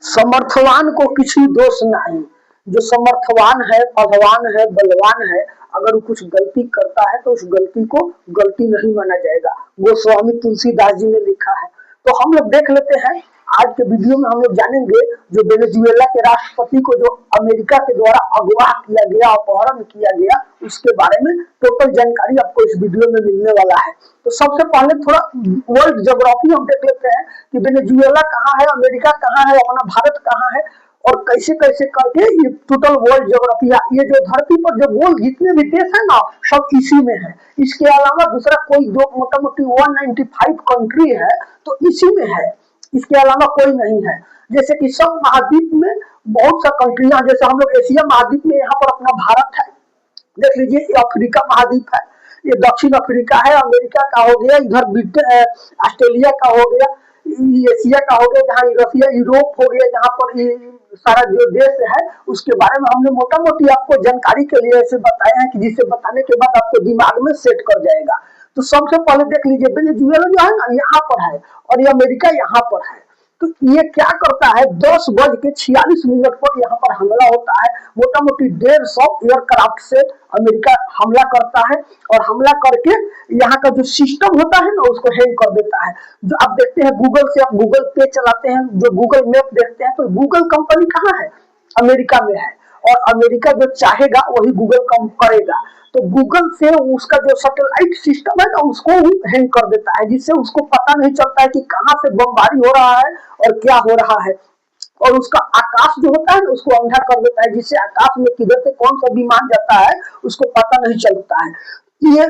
समर्थवान को किसी दोष नहीं। जो समर्थवान है, पदवान है, बलवान है, अगर वो कुछ गलती करता है तो उस गलती को गलती नहीं माना जाएगा। गोस्वामी तुलसीदास जी ने लिखा है। तो हम लोग देख लेते हैं आज के वीडियो में। हम लोग जानेंगे जो वेनेजुएला के राष्ट्रपति को जो अमेरिका के द्वारा अगवा किया गया, अपहरण किया गया, उसके बारे में टोटल जानकारी आपको इस वीडियो में मिलने वाला है। तो सबसे पहले थोड़ा वर्ल्ड ज्योग्राफी हम देख लेते हैं कि वेनेजुएला कहाँ है, अमेरिका कहाँ है, अपना भारत कहाँ है, और कैसे कैसे करके ये टोटल वर्ल्ड ज्योग्राफी। ये जो धरती पर जो वर्ल्ड जितने भी देश है ना, सब इसी में है। इसके अलावा दूसरा कोई दो मोटा मोटी 195 कंट्री है तो इसी में है, इसके अलावा कोई नहीं है। जैसे कि सब महाद्वीप में बहुत सा कंट्रियां, जैसे हम लोग एशिया महाद्वीप में यहाँ पर अपना भारत है, देख लीजिए ये अफ्रीका महाद्वीप है, ये दक्षिण अफ्रीका है, अमेरिका का हो गया, इधर ऑस्ट्रेलिया का हो गया, एशिया का हो गया, जहाँ रसिया, यूरोप हो गया, जहाँ पर ये सारा जो देश है उसके बारे में हमने मोटा मोटी आपको जानकारी के लिए ऐसे बताया है कि जिसे बताने के बाद आपको दिमाग में सेट कर जाएगा। तो सबसे पहले देख लीजिए वेनेजुएला जो है ना यहाँ पर है और ये अमेरिका यहाँ पर है। तो ये क्या करता है, 10:46 पर यहाँ पर हमला होता है। मोटा मोटी 150 एयरक्राफ्ट से अमेरिका हमला करता है और हमला करके यहाँ का जो सिस्टम होता है ना उसको हैंग कर देता है। जो आप देखते हैं गूगल से, आप गूगल पे चलाते हैं, जो गूगल मैप देखते हैं, तो गूगल कंपनी कहाँ है, अमेरिका में है, और अमेरिका जो चाहेगा वही गूगल कम करेगा। तो गूगल से उसका जो सैटेलाइट सिस्टम है ना उसको हैंग कर देता है, जिससे उसको पता नहीं चलता है कि कहाँ से बमबारी हो रहा है और क्या हो रहा है। और उसका आकाश जो होता है ना उसको अंधा कर देता है, जिससे आकाश में किधर से कौन सा विमान जाता है उसको पता नहीं चलता है। ये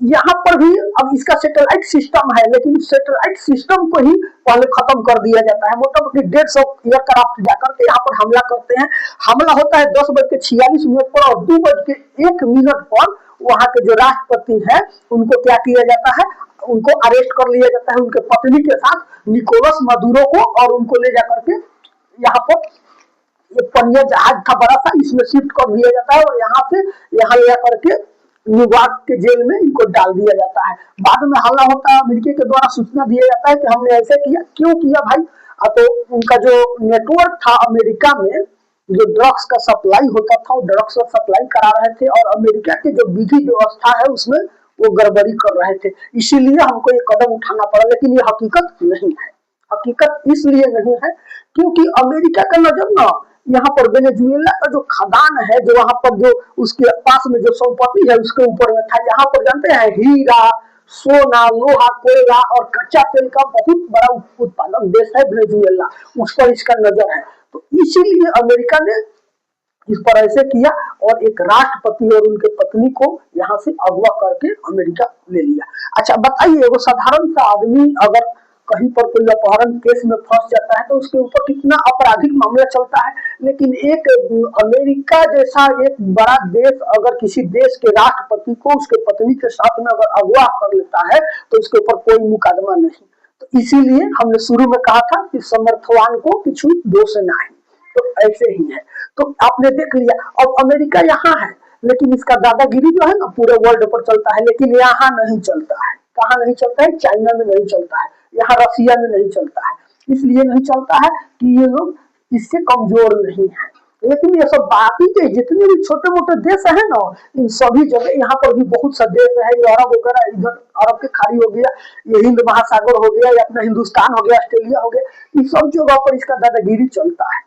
यहाँ पर भी अब इसका सैटेलाइट सिस्टम है, लेकिन सैटेलाइट सिस्टम को ही पहले खत्म कर दिया जाता है। मोटा मोटी 150 एयरक्राफ्ट जाकर के यहाँ पर हमला करते हैं। हमला होता है 10:46 पर, और 2:01 पर वहां के जो राष्ट्रपति है उनको क्या किया जाता है, उनको अरेस्ट कर लिया जाता है, उनके पत्नी के साथ निकोलस मदुरो को, और उनको ले जाकर के यहाँ पर एक पनिया जहाज था बड़ा सा, इसमें शिफ्ट कर दिया जाता है और यहाँ से यहाँ ले जाकर के न्यूयॉर्क के जेल में इनको डाल दिया जाता है। बाद में हल्ला होता है, अमेरिका के द्वारा सूचना दिया जाता है कि हमने ऐसे किया, क्यों किया भाई। तो उनका जो नेटवर्क था अमेरिका में, जो ड्रग्स का सप्लाई होता था, वो ड्रग्स का सप्लाई करा रहे थे, और अमेरिका की जो विधि व्यवस्था है उसमें वो गड़बड़ी कर रहे थे, इसीलिए हमको ये कदम उठाना पड़ा। लेकिन ये हकीकत नहीं है। हकीकत इसलिए नहीं है क्योंकि अमेरिका का नजर ना यहाँ पर वेनेजुएला का जो खदान है, जो वहां पर जो उसके पास में जो संपत्ति है उसके ऊपर में था। यहाँ पर जानते हैं हीरा, सोना, लोहा, कोयला और कच्चा तेल का बहुत बड़ा उत्पादक देश है वेनेजुएला, उस पर इसका नजर है। तो इसीलिए अमेरिका ने इस पर ऐसे किया और एक राष्ट्रपति और उनके पत्नी को यहाँ से अगवा करके अमेरिका ले लिया। अच्छा बताइए, वो साधारण सा आदमी अगर कहीं पर कोई अपहरण केस में फंस जाता है तो उसके ऊपर कितना आपराधिक मामला चलता है, लेकिन एक अमेरिका जैसा एक बड़ा देश अगर किसी देश के राष्ट्रपति को उसके पत्नी के साथ में अगर अगवा कर लेता है तो उसके ऊपर कोई मुकदमा नहीं। तो इसीलिए हमने शुरू में कहा था कि समर्थवान को किसी दोष नहीं, तो ऐसे ही है। तो आपने देख लिया, अब अमेरिका यहाँ है लेकिन इसका दादागिरी जो है ना पूरे वर्ल्ड पर चलता है, लेकिन यहाँ नहीं चलता है। कहाँ नहीं चलता है, चाइना में नहीं चलता है, यहाँ रसिया में नहीं चलता है। इसलिए नहीं चलता है कि ये लोग इससे कमजोर नहीं है। लेकिन ये सब बाकी के जितने भी छोटे मोटे देश है ना, इन सभी जगह यहाँ पर भी बहुत सा देश है, यूरोप वगैरह, इधर अरब के खाड़ी हो गया, ये हिंद महासागर हो गया, या अपना हिंदुस्तान हो गया, ऑस्ट्रेलिया हो गया, इन सब जगह पर इसका दादागिरी चलता है।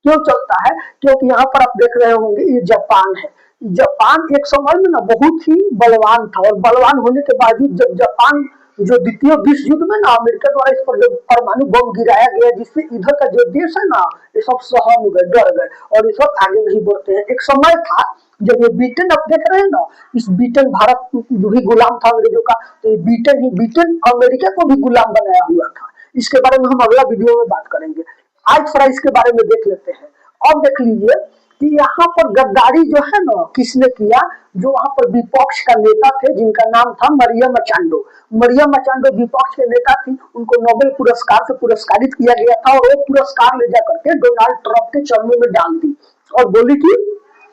क्यों चलता है, क्योंकि यहाँ पर आप देख रहे होंगे ये जापान है। जापान एक समय में ना बहुत ही बलवान था, और बलवान होने के बावजूद जब जापान जो द्वितीय विश्व युद्ध में ना अमेरिका द्वारा इस पर जब परमाणु बम गिराया गया, जिससे इधर का जो देश है ना ये सब सहम गए, डर गए, और ये सब आगे नहीं बढ़ते हैं। एक समय था जब ये ब्रिटेन, आप देख रहे हैं ना, इस ब्रिटेन भारत भी गुलाम था अंग्रेजों का, तो ये ब्रिटेन अमेरिका को भी गुलाम बनाया हुआ था। इसके बारे में हम अगला वीडियो में बात करेंगे। आज थोड़ा इसके बारे में देख लेते हैं। अब देख लीजिए कि यहाँ पर गद्दारी जो है ना किसने किया, जो वहां पर विपक्ष का नेता थे जिनका नाम था मरियम मचांडो। मरियम मचांडो विपक्ष के नेता थी, उनको नोबेल पुरस्कार से पुरस्कारित किया गया था, और वो पुरस्कार ले जा करके डोनाल्ड ट्रंप के चरणों में डाल दी और बोली कि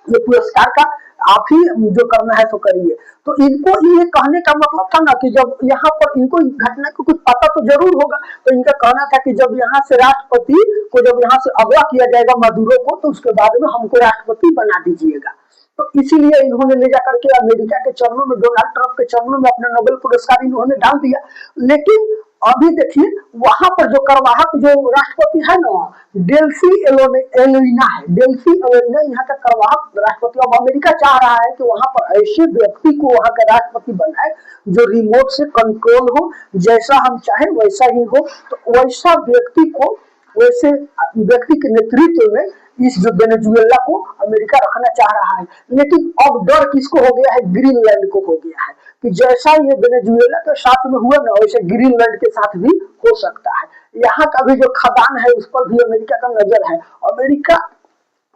ये पुरस्कार का आप ही जो करना है तो करिए। तो इनको ये कहने का मतलब था ना कि जब यहाँ पर इनको घटना को कुछ पता तो जरूर होगा, तो इनका कहना था कि जब यहाँ से राष्ट्रपति को जब यहाँ से अगवा किया जाएगा मदुरो को, तो उसके बाद में हमको राष्ट्रपति बना दीजिएगा। तो इसीलिए इन्होंने ले जाकर के अमेरिका के चरणों में, डोनाल्ड ट्रंप के चरणों में अपना नोबेल पुरस्कार इन्होंने डाल दिया। लेकिन अभी देखिए वहां पर जो करवाहक जो राष्ट्रपति है ना, डेल्फी एलोइना है, डेल्फी एलोइना यहाँ का करवाहक राष्ट्रपति। अब अमेरिका चाह रहा है कि वहां पर ऐसे व्यक्ति को वहां का राष्ट्रपति बनाए जो रिमोट से कंट्रोल हो, जैसा हम चाहे वैसा ही हो। तो वैसा व्यक्ति को, वैसे व्यक्ति के नेतृत्व में इस जो वेनेजुएला को अमेरिका रखना चाह रहा है। लेकिन अब डर किसको हो गया है? ग्रीनलैंड को हो गया है कि जैसा ये वेनेजुएला के साथ में हुआ ना, वैसे ग्रीनलैंड के साथ भी हो सकता है। यहाँ का भी जो खदान है उस पर भी अमेरिका का नजर है। अमेरिका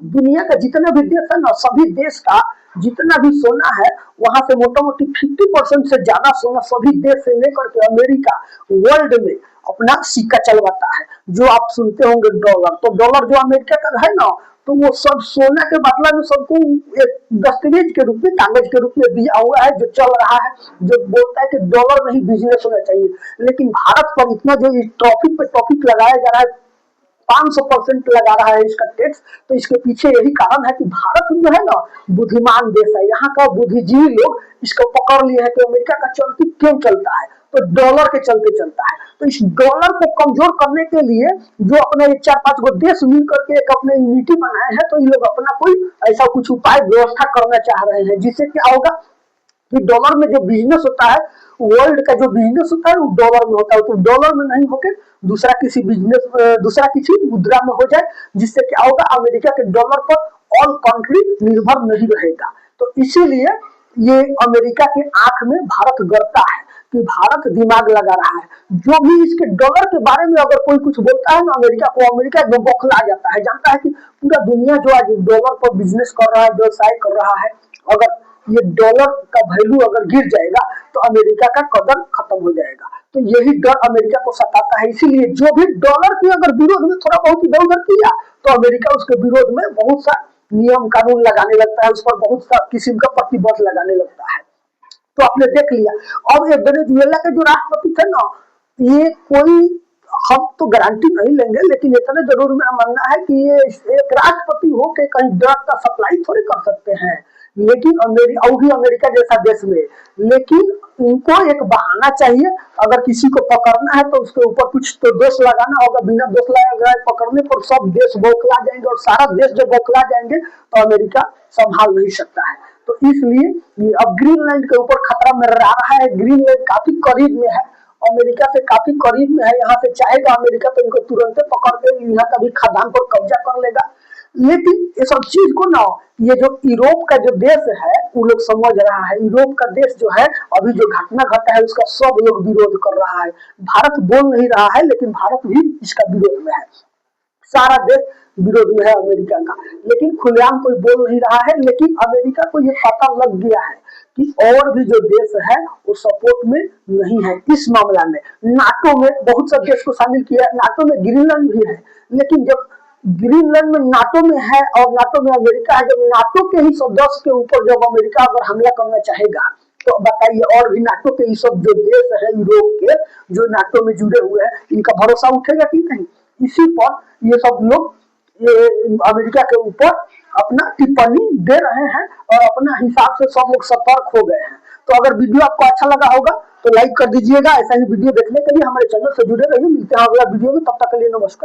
दुनिया का जितना भी देश है ना, सभी देश का जितना भी सोना है वहां से मोटा मोटी 50% से ज्यादा सोना सभी देश से लेकर के अमेरिका वर्ल्ड में अपना सिक्का चलवाता है। जो आप सुनते होंगे डॉलर, तो डॉलर जो अमेरिका का है ना, तो वो सब सोना के बदला में सबको एक दस्तावेज के रूप में, कागज के रूप में दिया हुआ है, जो चल रहा है, जो बोलता है कि डॉलर में ही बिजनेस होना चाहिए। लेकिन भारत पर इतना जो टॉपिक पे टॉपिक लगाया जा रहा है, 500% लगा रहा है इसका टैक्स, तो इसके पीछे यही कारण है कि भारत जो है ना बुद्धिमान देश है। यहाँ का बुद्धिजीवी लोग इसको पकड़ लिए हैं कि अमेरिका का चलती क्यों चलता है, तो डॉलर के चलते चलता है। तो इस डॉलर को कमजोर करने के लिए जो अपने 4-5 गो देश मिल करके एक अपने यूनिटी बनाए हैं, तो ये लोग अपना कोई ऐसा कुछ उपाय व्यवस्था करना चाह रहे हैं, जिससे क्या होगा कि डॉलर में जो बिजनेस होता है, वर्ल्ड का जो बिजनेस होता है वो डॉलर में होता है, तो डॉलर में नहीं होकर दूसरा किसी बिजनेस, दूसरा किसी मुद्रा में हो जाए, जिससे क्या होगा अमेरिका के डॉलर पर ऑल कंट्री निर्भर नहीं रहेगा। तो इसीलिए ये अमेरिका के आंख में भारत गड़ता है कि भारत दिमाग लगा रहा है। जो भी इसके डॉलर के बारे में अगर कोई कुछ बोलता है ना अमेरिका को, अमेरिका एकदम बौखला जाता है, जानता है कि पूरा दुनिया जो आज डॉलर पर बिजनेस कर रहा है, व्यवसाय कर रहा है, अगर ये डॉलर का वैल्यू अगर गिर जाएगा तो अमेरिका का कदर खत्म हो जाएगा। तो यही डर अमेरिका को सताता है। इसीलिए जो भी डॉलर के अगर विरोध में थोड़ा बहुत इधर उधर किया, तो अमेरिका उसके विरोध में बहुत सा नियम कानून लगाने लगता है, उस पर बहुत सा किस्म का प्रतिबंध लगाने लगता है। तो आपने देख लिया। अब ये वेनेजुएला के जो राष्ट्रपति थे ना, ये कोई, हम तो गारंटी नहीं लेंगे, लेकिन इतना जरूर मेरा मानना है कि ये एक राष्ट्रपति हो के कहीं ड्रग का सप्लाई थोड़ी कर सकते हैं। लेकिन अमेरिका जैसा देश में, लेकिन उनको एक बहाना चाहिए। अगर किसी को पकड़ना है तो उसके ऊपर कुछ तो दोष लगाना होगा। बिना दोष लगाए पकड़ने पर सब देश बौखला जाएंगे, और सारा देश जब बौखला जाएंगे तो अमेरिका संभाल नहीं सकता है। तो इसलिए ये अब ग्रीनलैंड के ऊपर खतरा मंडरा रहा है। ग्रीनलैंड काफी करीब में है, अमेरिका से काफी करीब में है। यहाँ से चाहेगा अमेरिका तो इनको तुरंत पकड़ के यहाँ का भी खदान पर कब्जा कर लेगा। लेकिन ये सब चीज को ना, ये जो यूरोप का जो देश है वो लोग समझ रहा है। यूरोप का देश जो है, अभी जो घटना घटा है उसका सब लोग विरोध कर रहा है। भारत बोल नहीं रहा है, लेकिन भारत भी इसका विरोध में है। सारा देश विरोध में है अमेरिका का, लेकिन खुलेआम कोई बोल नहीं रहा है। लेकिन अमेरिका को ये पता लग गया है कि और भी जो देश है वो सपोर्ट में नहीं है इस मामला में। नाटो में बहुत सा देश को शामिल किया, नाटो में ग्रीनलैंड भी है। लेकिन जब ग्रीनलैंड में नाटो में है और नाटो में अमेरिका है, जब नाटो के ही सदस्य के ऊपर जब अमेरिका अगर हमला करना चाहेगा, तो बताइए और भी नाटो के ये सब जो देश है यूरोप के जो नाटो में जुड़े हुए हैं, इनका भरोसा उठेगा कि नहीं? इसी पर ये सब लोग ये अमेरिका के ऊपर अपना टिप्पणी दे रहे हैं और अपना हिसाब से सब लोग सतर्क हो गए हैं। तो अगर वीडियो आपको अच्छा लगा होगा तो लाइक कर दीजिएगा। ऐसा ही वीडियो देखने के लिए हमारे चैनल से जुड़े रहिए। मिलते हैं अगला वीडियो में, तब तक के लिए नमस्कार।